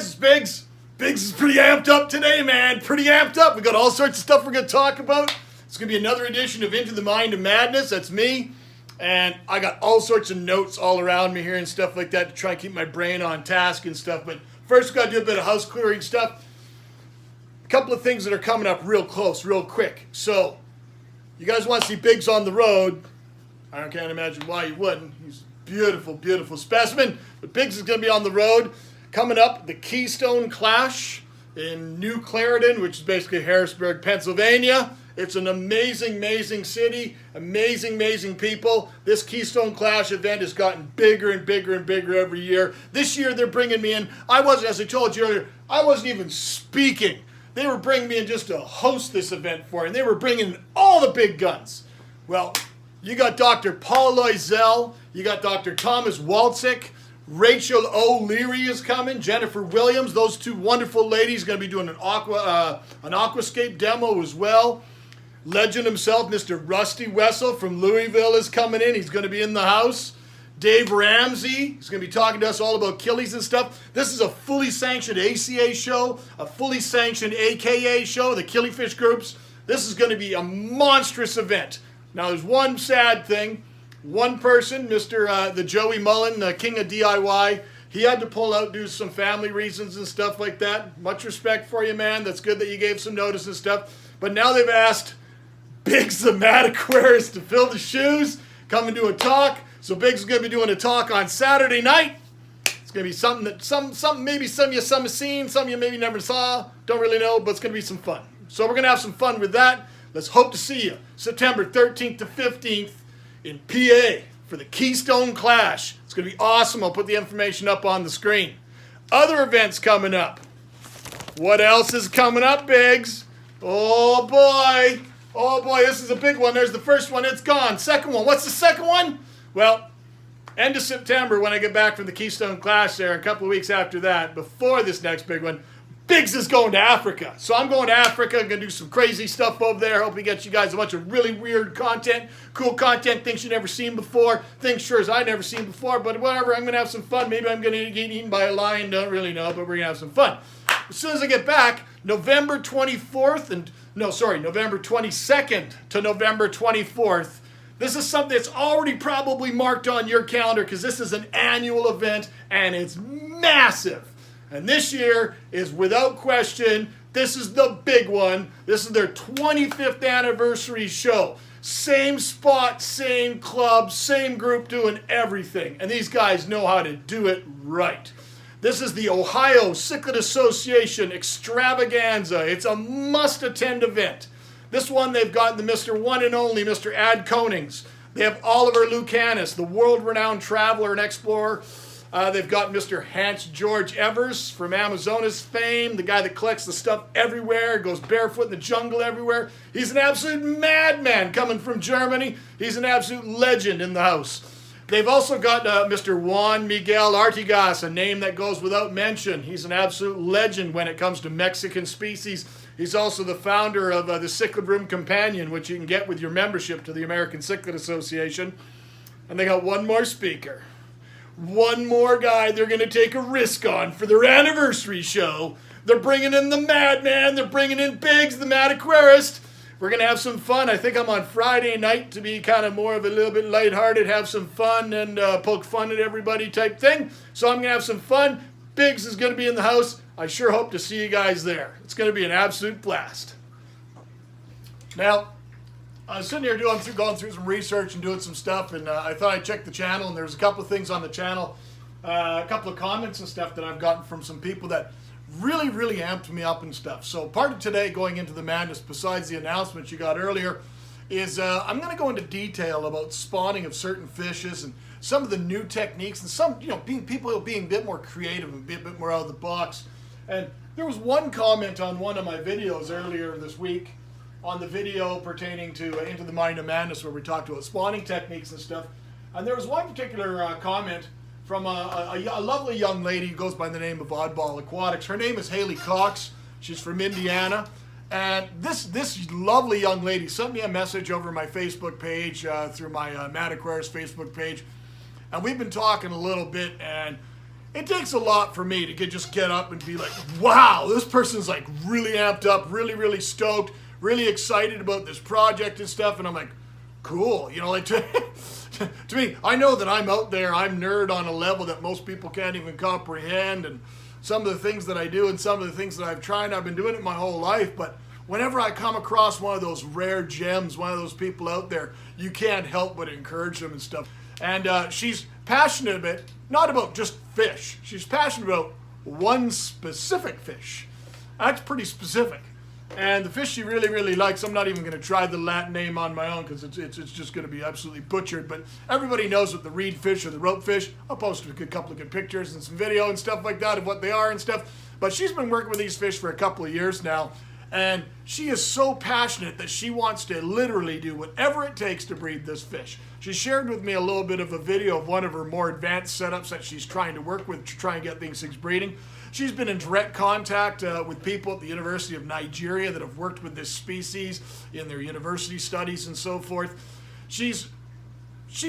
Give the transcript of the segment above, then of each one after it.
guys, it's Biggs. Biggs is pretty amped up today, man. Pretty amped up. We got all sorts of stuff we're going to talk about. It's going to be another edition of Into the Mind of Madness. That's me. And I got all sorts of notes all around me here and stuff like that to try and keep my brain on task and stuff. But first, we've got to do a bit of house clearing stuff. A couple of things that are coming up real close, real quick. So, you guys want to see Biggs on the road. I can't imagine why you wouldn't. He's a beautiful, beautiful specimen. But Biggs is going to be on the road. Coming up, the Keystone Clash in New Clarendon, which is basically Harrisburg, Pennsylvania. It's an amazing, amazing city, amazing, amazing people. This Keystone Clash event has gotten bigger and bigger and bigger every year. This year they're bringing me in. As I told you earlier, I wasn't even speaking. They were bringing me in just to host this event for it, and they were bringing in all the big guns. Well, you got Dr. Paul Loisel, you got Dr. Thomas Walczyk, Rachel O'Leary is coming, Jennifer Williams. Those two wonderful ladies are going to be doing an aquascape demo as well. Legend himself, Mr. Rusty Wessel from Louisville is coming in. He's going to be in the house. Dave Ramsey is going to be talking to us all about killies and stuff. This is a fully sanctioned ACA show, a fully sanctioned AKA show, the Killifish groups. This is going to be a monstrous event. Now, there's one sad thing. One person, Mr. The Joey Mullen, the king of DIY, he had to pull out due to some family reasons and stuff like that. Much respect for you, man. That's good that you gave some notice and stuff. But now they've asked Biggs the Mad Aquarist to fill the shoes, come and do a talk. So Biggs is going to be doing a talk on Saturday night. It's going to be something that maybe some of you have seen, some of you maybe never saw. Don't really know, but it's going to be some fun. So we're going to have some fun with that. Let's hope to see you September 13th to 15th. In PA for the Keystone Clash. It's going to be awesome. I'll put the information up on the screen. Other events coming up. What else is coming up, Biggs? Oh boy. Oh boy, this is a big one. There's the first one. It's gone. Second one. What's the second one? Well, end of September when I get back from the Keystone Clash there, a couple of weeks after that, before this next big one, Biggs is going to Africa. So I'm going to Africa. I'm going to do some crazy stuff over there. Hope we get you guys a bunch of really weird content, cool content, things you've never seen before, things sure as I've never seen before, but whatever, I'm going to have some fun. Maybe I'm going to get eaten by a lion. Don't really know, but we're going to have some fun. As soon as I get back, November 22nd to November 24th, this is something that's already probably marked on your calendar because this is an annual event and it's massive. And this year is, without question, this is the big one. This is their 25th anniversary show. Same spot, same club, same group doing everything. And these guys know how to do it right. This is the Ohio Cichlid Association Extravaganza. It's a must-attend event. This one, they've got the Mr. One and Only, Mr. Ad Konings. They have Oliver Lucanis, the world-renowned traveler and explorer. They've got Mr. Hans George Evers from Amazonas fame, the guy that collects the stuff everywhere, goes barefoot in the jungle everywhere. He's an absolute madman coming from Germany. He's an absolute legend in the house. They've also got Mr. Juan Miguel Artigas, a name that goes without mention. He's an absolute legend when it comes to Mexican species. He's also the founder of the Cichlid Room Companion, which you can get with your membership to the American Cichlid Association. And they got one more speaker. One more guy they're going to take a risk on for their anniversary show. They're bringing in the Madman. They're bringing in Biggs, the Mad Aquarist. We're going to have some fun. I think I'm on Friday night to be kind of more of a little bit lighthearted, have some fun, and poke fun at everybody type thing. So I'm going to have some fun. Biggs is going to be in the house. I sure hope to see you guys there. It's going to be an absolute blast. Now, I was sitting here going through some research and doing some stuff, and I thought I'd check the channel, and there's a couple of things on the channel, a couple of comments and stuff that I've gotten from some people that really, really amped me up and stuff. So part of today, going into the madness, besides the announcement you got earlier, is I'm going to go into detail about spawning of certain fishes and some of the new techniques and some, people being a bit more creative and a bit more out of the box. And there was one comment on one of my videos earlier this week, on the video pertaining to Into the Mind of Madness, where we talked about spawning techniques and stuff. And there was one particular comment from a lovely young lady who goes by the name of Oddball Aquatics. Her name is Haley Cox. She's from Indiana. And this lovely young lady sent me a message over my Facebook page, through my Mad Aquarist Facebook page. And we've been talking a little bit, and it takes a lot for me to just get up and be like, wow, this person's like really amped up, really, really stoked, really excited about this project and stuff. And I'm like, cool. You know, like to me, I know that I'm out there, I'm nerd on a level that most people can't even comprehend. And some of the things that I do and some of the things that I've tried, I've been doing it my whole life. But whenever I come across one of those rare gems, one of those people out there, you can't help but encourage them and stuff. And she's passionate about, not about just fish. She's passionate about one specific fish. That's pretty specific. And the fish she really, really likes, I'm not even going to try the Latin name on my own because it's just going to be absolutely butchered. But everybody knows what the reed fish or the rope fish. I'll post a couple of good pictures and some video and stuff like that of what they are and stuff. But she's been working with these fish for a couple of years now. And she is so passionate that she wants to literally do whatever it takes to breed this fish. She shared with me a little bit of a video of one of her more advanced setups that she's trying to work with to try and get these things breeding. She's been in direct contact with people at the University of Nigeria that have worked with this species in their university studies and so forth. She's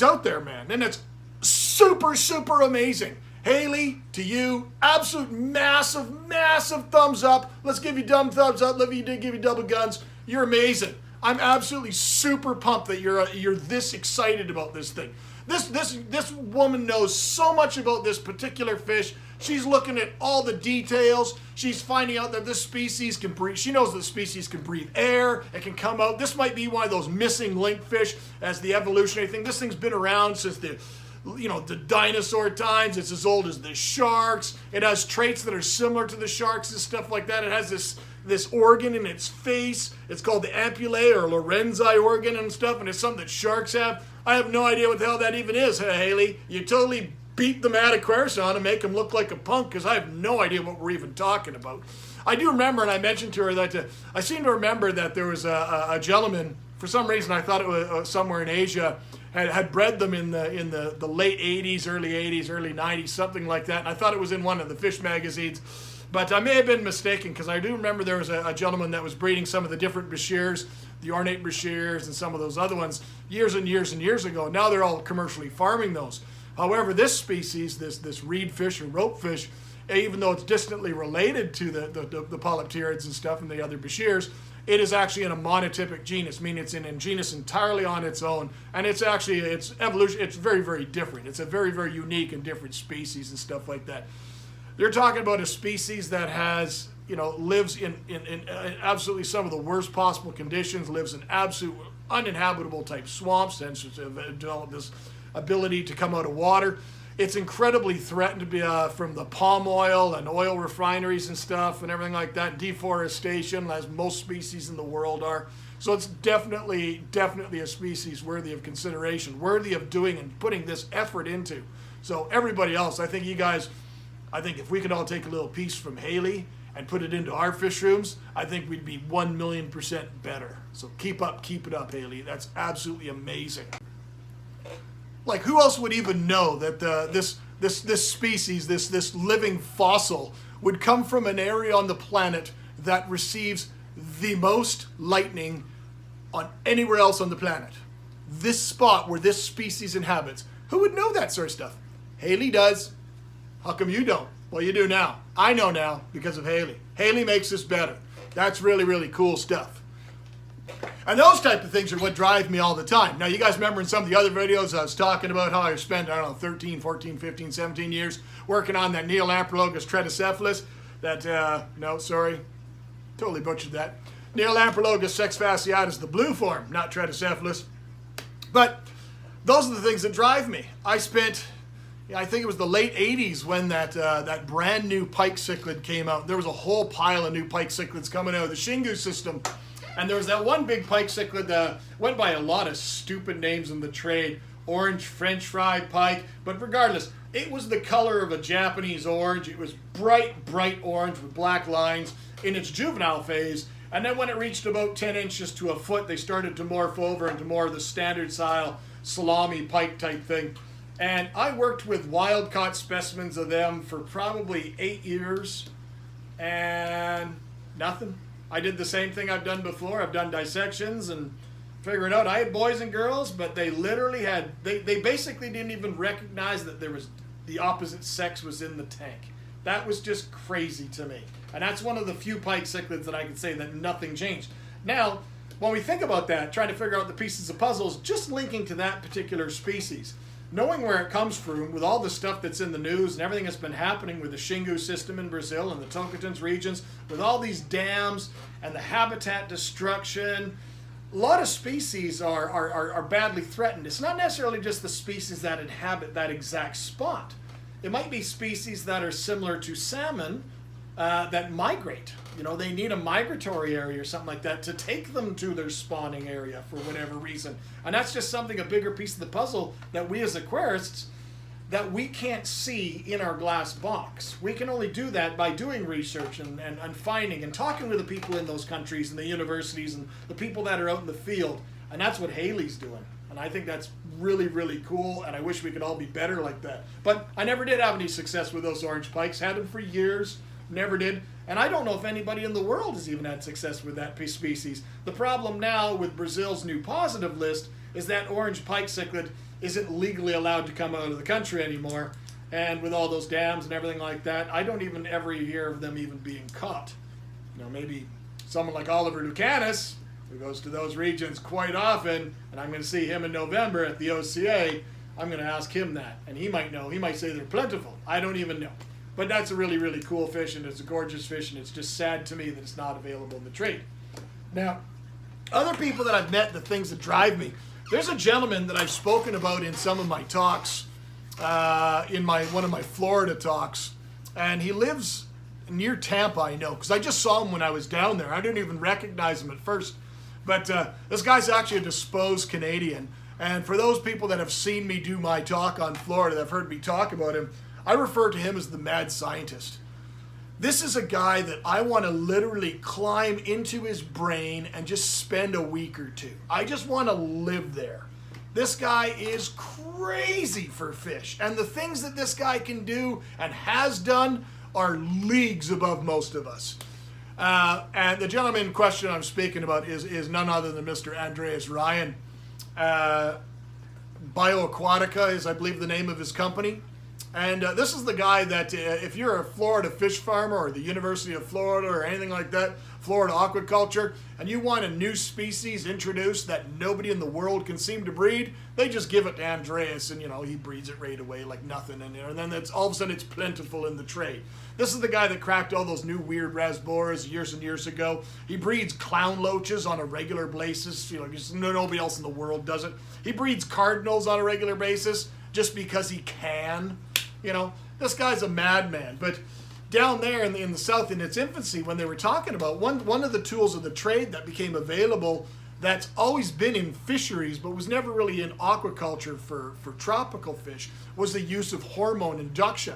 out there, man, and it's super, super amazing. Haley, to you, absolute massive, massive thumbs up. Let's give you dumb thumbs up. Let me give you double guns. You're amazing. I'm absolutely super pumped that you're this excited about this thing. This woman knows so much about this particular fish. She's looking at all the details. She's finding out that this species can breathe. She knows that the species can breathe air. It can come out. This might be one of those missing link fish as the evolutionary thing. This thing's been around since the dinosaur times. It's as old as the sharks. It has traits that are similar to the sharks and stuff like that. It has this organ in its face. It's called the ampullae or Lorenzi organ and stuff, and it's something that sharks have. I have no idea what the hell that even is, Haley. You totally beat them at Aquarist on and make them look like a punk because I have no idea what we're even talking about. I do remember, and I mentioned to her that I seem to remember that there was a gentleman, for some reason I thought it was somewhere in Asia, had bred them in the late 80s, early 80s, early 90s, something like that. And I thought it was in one of the fish magazines. But I may have been mistaken because I do remember there was a gentleman that was breeding some of the different Bashirs, the ornate Bashirs and some of those other ones years and years and years ago. Now they're all commercially farming those. However, this species, this reed fish or rope fish, even though it's distantly related to the polypterids and stuff and the other Bashirs, it is actually in a monotypic genus, meaning it's in a genus entirely on its own, and it's evolution. It's very, very different. It's a very, very unique and different species and stuff like that. They're talking about a species that has, lives in absolutely some of the worst possible conditions, lives in absolute uninhabitable type swamps, and developed this ability to come out of water. It's incredibly threatened to be from the palm oil and oil refineries and stuff and everything like that, deforestation, as most species in the world are. So it's definitely a species worthy of consideration, worthy of doing and putting this effort into. So everybody else, I think if we could all take a little piece from Haley and put it into our fish rooms, I think we'd be 1,000,000% better. So keep it up, Haley. That's absolutely amazing. Like, who else would even know that this species, this living fossil, would come from an area on the planet that receives the most lightning on anywhere else on the planet? This spot where this species inhabits. Who would know that sort of stuff? Haley does. How come you don't? Well, you do now. I know now because of Haley. Haley makes this better. That's really, really cool stuff. And those type of things are what drive me all the time. Now, you guys remember in some of the other videos I was talking about how I spent, 13, 14, 15, 17 years working on that Neolamprologus tretycephalus. Totally butchered that. Neolamprologus sexfasciatus, the blue form, not tretycephalus. But those are the things that drive me. I think it was the late 80s when that brand new Pike cichlid came out. There was a whole pile of new Pike cichlids coming out of the Shingu system. And there was that one big Pike cichlid that went by a lot of stupid names in the trade. Orange French fry Pike. But regardless, it was the color of a Japanese orange. It was bright, bright orange with black lines in its juvenile phase. And then when it reached about 10 inches to a foot, they started to morph over into more of the standard style salami Pike type thing. And I worked with wild-caught specimens of them for probably 8 years. And nothing. I did the same thing I've done before. I've done dissections and figuring out I had boys and girls, but they literally had, they basically didn't even recognize that there was the opposite sex was in the tank. That was just crazy to me. And that's one of the few pike cichlids that I can say that nothing changed. Now, when we think about that, trying to figure out the pieces of puzzles, just linking to that particular species, knowing where it comes from, with all the stuff that's in the news and everything that's been happening with the Xingu system in Brazil and the Tocantins regions, with all these dams and the habitat destruction, a lot of species are badly threatened. It's not necessarily just the species that inhabit that exact spot. It might be species that are similar to salmon that migrate. You know, they need a migratory area or something like that to take them to their spawning area for whatever reason. And that's just something, a bigger piece of the puzzle that we as aquarists, that we can't see in our glass box. We can only do that by doing research and finding and talking with the people in those countries and the universities and the people that are out in the field. And that's what Haley's doing. And I think that's really, really cool, and I wish we could all be better like that. But I never did have any success with those orange pikes. Had them for years, never did. And I don't know if anybody in the world has even had success with that species. The problem now with Brazil's new positive list is that orange pike cichlid isn't legally allowed to come out of the country anymore. And with all those dams and everything like that, I don't even ever hear of them even being caught. You know, maybe someone like Oliver Lucanis, who goes to those regions quite often, and I'm going to see him in November at the OCA, I'm going to ask him that. And he might know. He might say they're plentiful. I don't even know. But that's a really, really cool fish, and it's a gorgeous fish, and it's just sad to me that it's not available in the trade. Now, other people that I've met, the things that drive me, there's a gentleman that I've spoken about in some of my talks, in one of my Florida talks, and he lives near Tampa, I know, because I just saw him when I was down there. I didn't even recognize him at first. But this guy's actually a disposed Canadian, and for those people that have seen me do my talk on Florida, that have heard me talk about him, I refer to him as the mad scientist. This is a guy that I want to literally climb into his brain and just spend a week or two. I just want to live there. This guy is crazy for fish. And the things that this guy can do and has done are leagues above most of us. And the gentleman in question I'm speaking about is none other than Mr. Andreas Ryan. Bioaquatica is, I believe, the name of his company. And this is the guy that if you're a Florida fish farmer or the University of Florida or anything like that, Florida aquaculture, and you want a new species introduced that nobody in the world can seem to breed, they just give it to Andreas and, you know, he breeds it right away like nothing in there. And then all of a sudden it's plentiful in the trade. This is the guy that cracked all those new weird rasboras years and years ago. He breeds clown loaches on a regular basis. You know, just nobody else in the world does it. He breeds cardinals on a regular basis just because he can. You know, this guy's a madman. But down there in the South, in its infancy, when they were talking about one of the tools of the trade that became available that's always been in fisheries but was never really in aquaculture for tropical fish was the use of hormone induction.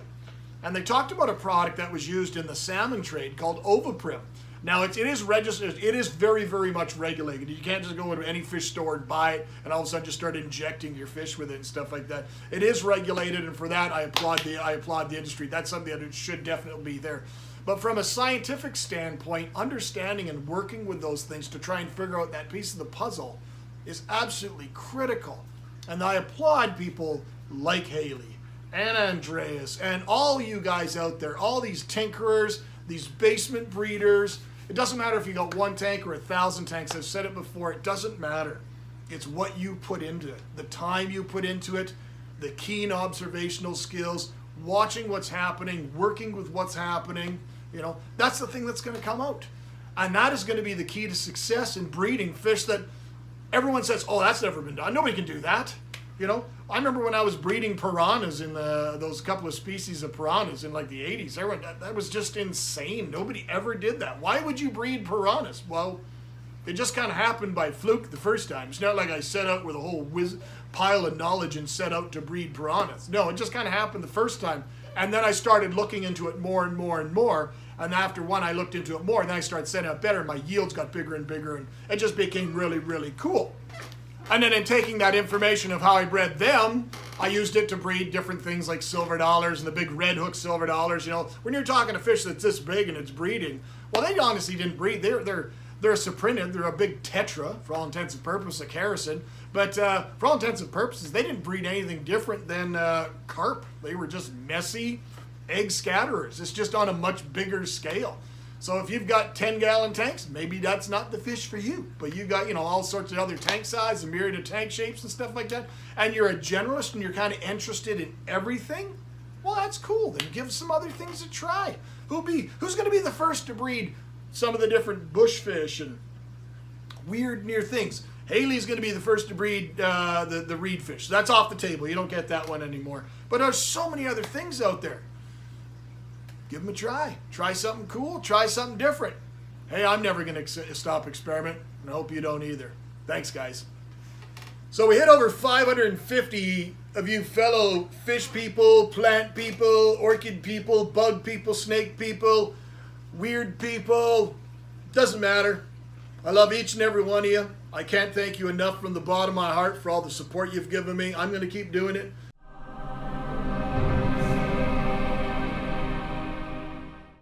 And they talked about a product that was used in the salmon trade called Ovaprim. Now, it is registered. It is very, very much regulated. You can't just go into any fish store and buy it and all of a sudden just start injecting your fish with it and stuff like that. It is regulated, and for that, I applaud the industry. That's something that it should definitely be there. But from a scientific standpoint, understanding and working with those things to try and figure out that piece of the puzzle is absolutely critical. And I applaud people like Haley and Andreas and all you guys out there, all these tinkerers, these basement breeders. It doesn't matter if you got 1 tank or 1,000 tanks. I've said it before. It doesn't matter. It's what you put into it, the time you put into it, the keen observational skills, watching what's happening, working with what's happening. You know, that's the thing that's going to come out. And that is going to be the key to success in breeding fish that everyone says, oh, that's never been done. Nobody can do that. You know, I remember when I was breeding piranhas in those couple of species of piranhas in like the 80s. Everyone, that was just insane. Nobody ever did that. Why would you breed piranhas? Well, it just kind of happened by fluke the first time. It's not like I set out with a whole pile of knowledge and set out to breed piranhas. No, it just kind of happened the first time. And then I started looking into it more and more and more. And after one, I looked into it more, and then I started setting out better. And my yields got bigger and bigger, and it just became really, really cool. And then in taking that information of how I bred them, I used it to breed different things like silver dollars and the big red hook silver dollars. You know, when you're talking a fish that's this big and it's breeding, well, they honestly didn't breed. They're a cyprinid. They're a big tetra, for all intents and purposes, a characin. But for all intents and purposes, they didn't breed anything different than carp. They were just messy egg scatterers. It's just on a much bigger scale. So if you've got 10-gallon tanks, maybe that's not the fish for you. But you got, all sorts of other tank size, a myriad of tank shapes and stuff like that. And you're a generalist and you're kind of interested in everything. Well, that's cool. Then give some other things a try. Who's going to be the first to breed some of the different bushfish and weird near things? Haley's going to be the first to breed the reed fish. That's off the table. You don't get that one anymore. But there's so many other things out there. Give them a try. Try something cool. Try something different. Hey, I'm never going to stop experimenting, and I hope you don't either. Thanks, guys. So we hit over 550 of you fellow fish people, plant people, orchid people, bug people, snake people, weird people. Doesn't matter. I love each and every one of you. I can't thank you enough from the bottom of my heart for all the support you've given me. I'm going to keep doing it.